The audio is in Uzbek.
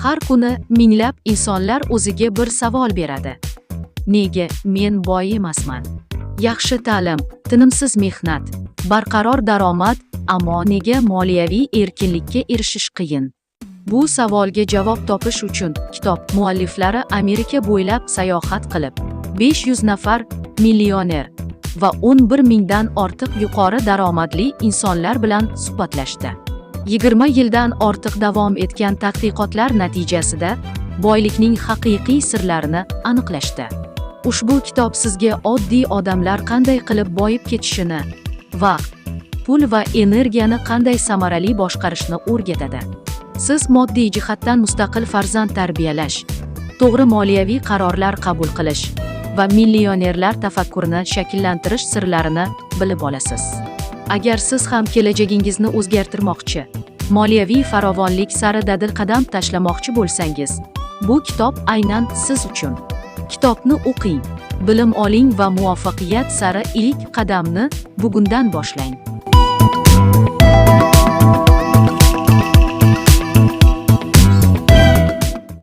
Har kuni minglab insonlar o'ziga bir savol beradi. Nega men boy emasman? Yaxshi ta'lim, tinimsiz mehnat, barqaror daromad, ammo nega moliyaviy erkinlikka erishish qiyin? Bu savolga javob topish uchun kitob mualliflari Amerika bo'ylab sayohat qilib, 500 nafar millioner va 11 mingdan ortiq yuqori daromadli insonlar bilan suhbatlashdi. 20 yildan ortiq davom etgan tadqiqotlar natijasida boylikning haqiqiy sirlarini aniqlashdi. Ushbu kitob sizga oddiy odamlar qanday qilib boyib ketishini, vaqt, pul va energiyani qanday samarali boshqarishni o'rgatadi. Siz moddiy jihatdan mustaqil farzand tarbiyalash, to'g'ri moliyaviy qarorlar qabul qilish va millionerlar tafakkurini shakllantirish sirlarini bilib olasiz. Agar siz ham kelajagingizni o'zgartirmoqchi, moliyaviy farovonlik sari dadil qadam tashlamoqchi bo'lsangiz, bu kitob aynan siz uchun. Kitobni o'qing, bilim oling va muvaffaqiyat sari ilk qadamni bugundan boshlang.